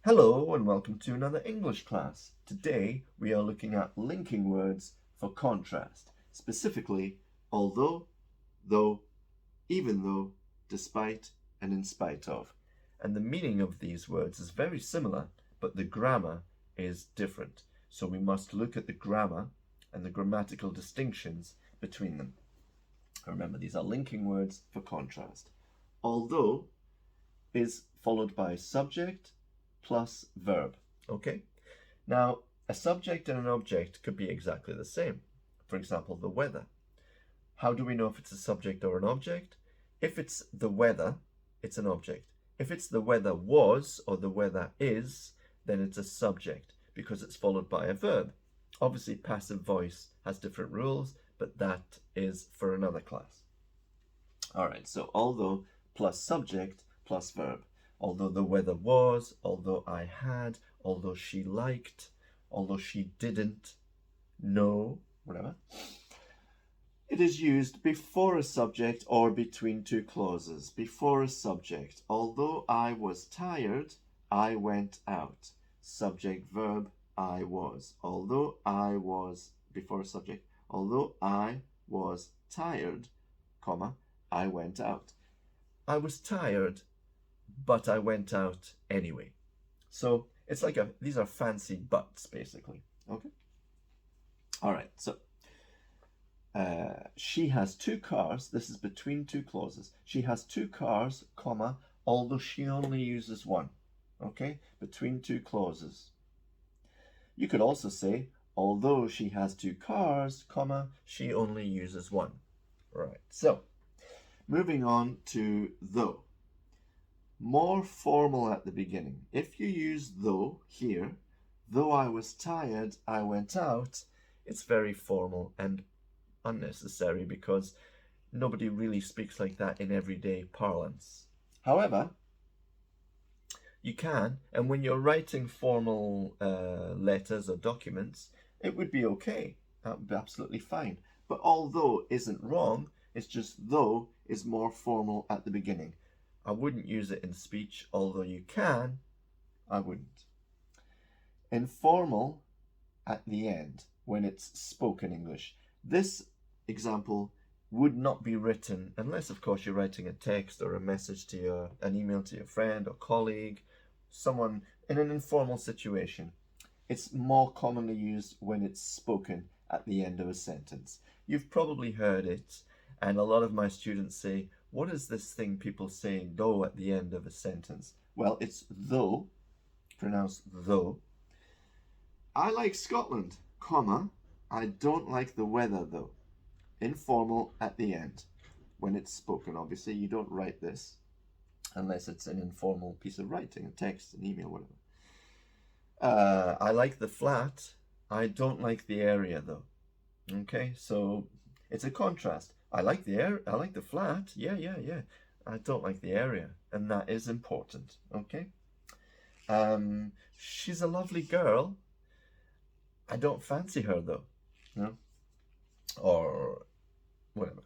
Hello and welcome to another English class. Today we are looking at linking words for contrast, specifically although, though, even though, despite, and in spite of. And the meaning of these words is very similar, but the grammar is different. So we must look at the grammar and the grammatical distinctions between them. Remember, these are linking words for contrast. Although is followed by subject plus verb. Okay? Now, a subject and an object could be exactly the same. For example, the weather. How do we know if it's a subject or an object? If it's the weather, it's an object. If it's the weather was or the weather is, then it's a subject because it's followed by a verb. Obviously, passive voice has different rules, but that is for another class. All right, so although plus subject plus verb. Although the weather was, although I had, although she liked, although she didn't, no, whatever. It is used before a subject or between two clauses. Before a subject. Although I was tired, I went out. Subject, verb, I was. Although I was, before a subject. Although I was tired, comma, I went out. I was tired, but I went out anyway. So it's like these are fancy buts, basically. Okay. All right. So she has two cars. This is between two clauses. She has two cars, comma, although she only uses one. Okay. Between two clauses. You could also say, although she has two cars, comma, she only uses one. Right. So moving on to though. More formal at the beginning. If you use though here, though I was tired, I went out, it's very formal and unnecessary because nobody really speaks like that in everyday parlance. However, you can, and when you're writing formal letters or documents, it would be okay. That would be absolutely fine. But although isn't wrong, it's just though is more formal at the beginning. I wouldn't use it in speech, although you can, I wouldn't. Informal at the end, when it's spoken English. This example would not be written, unless of course you're writing a text or a message to an email to your friend or colleague, someone in an informal situation. It's more commonly used when it's spoken at the end of a sentence. You've probably heard it, and a lot of my students say, what is this thing people say though at the end of a sentence? Well, it's though, pronounced though. I like Scotland, comma, I don't like the weather though. Informal at the end. When it's spoken, obviously, you don't write this unless it's an informal piece of writing, a text, an email, whatever. I like the flat. I don't like the area though. Okay, so it's a contrast. I like the flat. Yeah. I don't like the area, and that is important. Okay. She's a lovely girl. I don't fancy her though. No. Or whatever.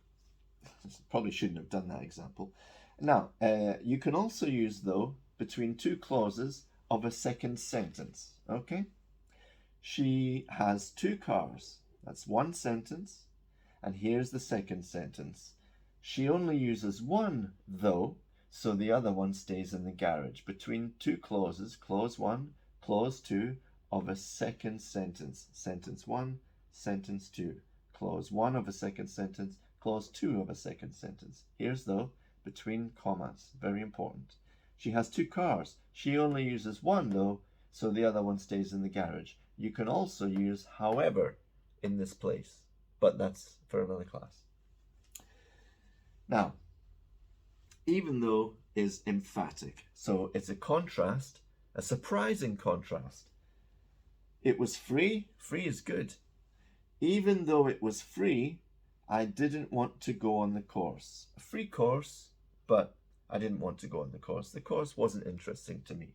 Probably shouldn't have done that example. Now, you can also use though between two clauses of a second sentence. Okay. She has two cars. That's one sentence. And here's the second sentence. She only uses one though, so the other one stays in the garage. Between two clauses, clause one, clause two of a second sentence. Sentence one, sentence two. Clause one of a second sentence, clause two of a second sentence. Here's though, between commas. Very important. She has two cars. She only uses one though, so the other one stays in the garage. You can also use however in this place, but that's for another class. Now, even though is emphatic, so it's a contrast, a surprising contrast. It was free. Free is good. Even though it was free, I didn't want to go on the course. A free course, but I didn't want to go on the course. The course wasn't interesting to me.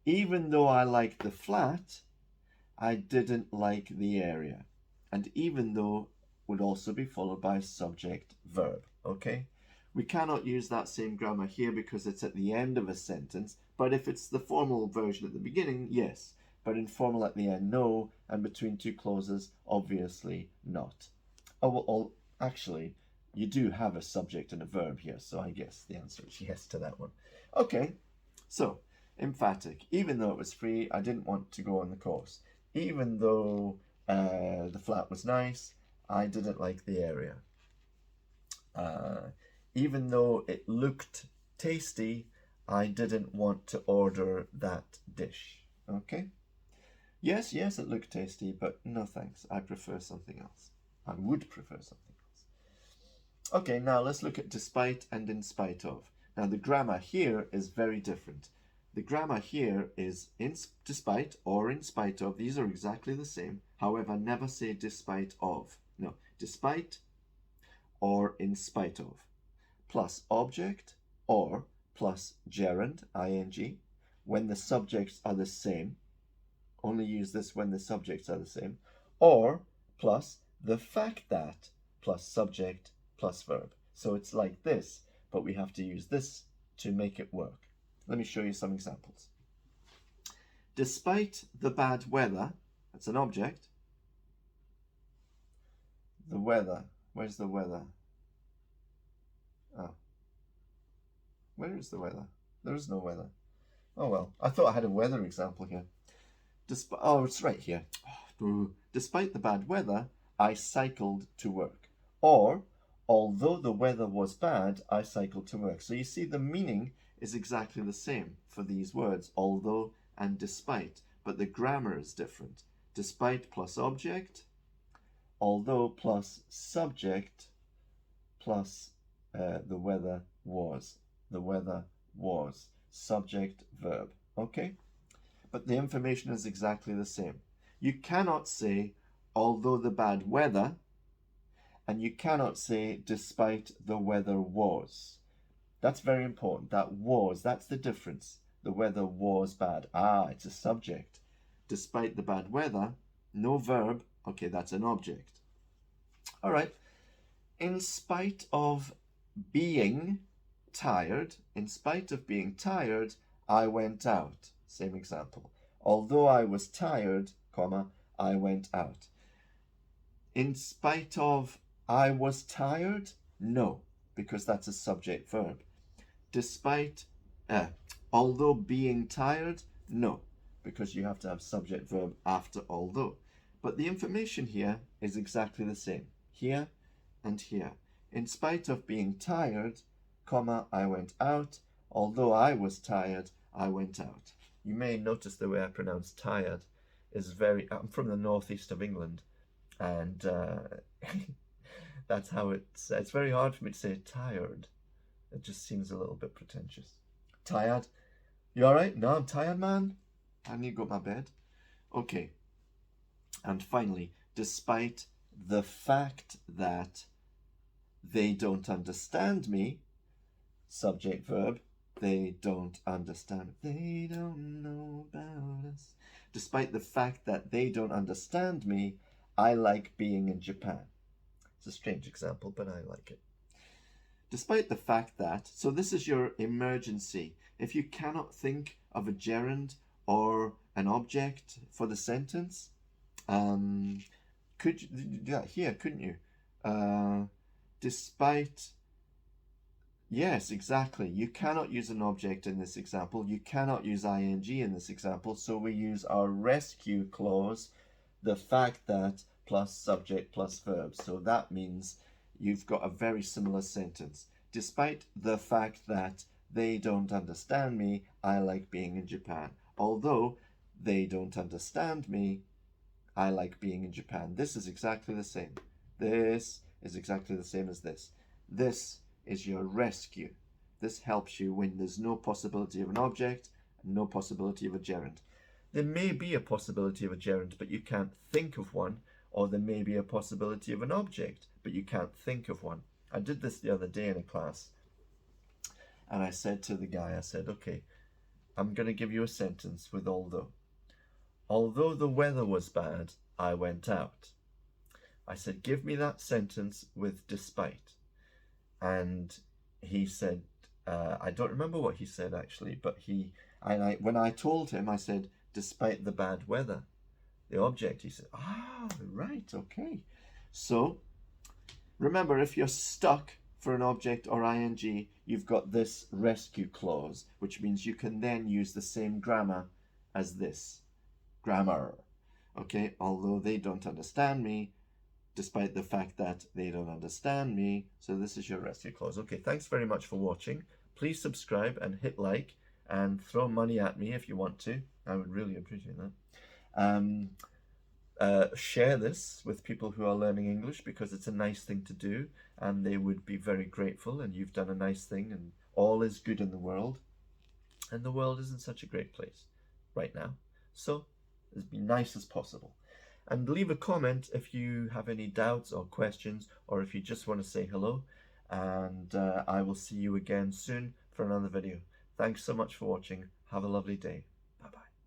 Even though I liked the flat, I didn't like the area. And even though would also be followed by subject verb. Okay, We cannot use that same grammar here because it's at the end of a sentence, but if it's the formal version at the beginning, yes. But informal at the end, no, and between two clauses, obviously not. Oh, well, actually, you do have a subject and a verb here, so I guess the answer is yes to that one. Okay, so emphatic. Even though it was free, I didn't want to go on the course. Even though the flat was nice, I didn't like the area. Even though it looked tasty, I didn't want to order that dish. Okay? Yes, it looked tasty, but no thanks. I prefer something else. I would prefer something else. Okay, now let's look at despite and in spite of. Now the grammar here is very different. The grammar here is despite or in spite of. These are exactly the same. However, never say despite of. No, despite or in spite of. Plus object or plus gerund, ing, when the subjects are the same. Only use this when the subjects are the same. Or plus the fact that plus subject plus verb. So it's like this, but we have to use this to make it work. Let me show you some examples. Despite the bad weather, that's an object. The weather, where's the weather? Oh. Where is the weather? There is no weather. Oh well, I thought I had a weather example here. Oh, it's right here. Despite the bad weather, I cycled to work. Or, although the weather was bad, I cycled to work. So you see the meaning is exactly the same for these words, although and despite, but the grammar is different. Despite plus object, although plus subject, plus the weather was. The weather was. Subject, verb. Okay? But the information is exactly the same. You cannot say, although the bad weather, and you cannot say, despite the weather was. That's very important. That was, that's the difference. The weather was bad. Ah, it's a subject. Despite the bad weather, no verb. Okay, that's an object. All right. In spite of being tired, I went out. Same example. Although I was tired, comma, I went out. In spite of I was tired, no, because that's a subject verb. Despite, although being tired, no, because you have to have subject verb after although. But the information here is exactly the same, here and here. In spite of being tired, comma, I went out. Although I was tired, I went out. You may notice the way I pronounce tired is I'm from the northeast of England, and that's how it's very hard for me to say tired. It just seems a little bit pretentious. Tired? You alright? No, I'm tired, man. I need to go to my bed. Okay. And finally, despite the fact that they don't understand me, subject verb, they don't understand. They don't know about us. Despite the fact that they don't understand me, I like being in Japan. It's a strange example, but I like it. Despite the fact that, so this is your emergency. If you cannot think of a gerund or an object for the sentence, could you do that here, couldn't you? Despite, yes, exactly. You cannot use an object in this example. You cannot use ing in this example. So we use our rescue clause, the fact that plus subject plus verb. So that means you've got a very similar sentence. Despite the fact that they don't understand me, I like being in Japan. Although they don't understand me, I like being in Japan. This is exactly the same. This is exactly the same as this. This is your rescue. This helps you when there's no possibility of an object and no possibility of a gerund. There may be a possibility of a gerund, but you can't think of one, or there may be a possibility of an object, but you can't think of one. I did this the other day in a class, and I said to the guy, I said, okay, I'm going to give you a sentence with although. Although the weather was bad, I went out. I said, give me that sentence with despite. And he said, I don't remember what he said actually, but when I told him, I said, despite the bad weather, the object, he said, ah, right, okay. So remember, if you're stuck for an object or ing, you've got this rescue clause, which means you can then use the same grammar as this. Grammar. Okay, although they don't understand me, despite the fact that they don't understand me. So this is your rescue clause. Okay, thanks very much for watching. Please subscribe and hit like and throw money at me if you want to. I would really appreciate that. Share this with people who are learning English, because it's a nice thing to do and they would be very grateful, and you've done a nice thing, and all is good in the world, and the world isn't such a great place right now. So let's be nice as possible. And leave a comment if you have any doubts or questions, or if you just want to say hello. And I will see you again soon for another video. Thanks so much for watching. Have a lovely day.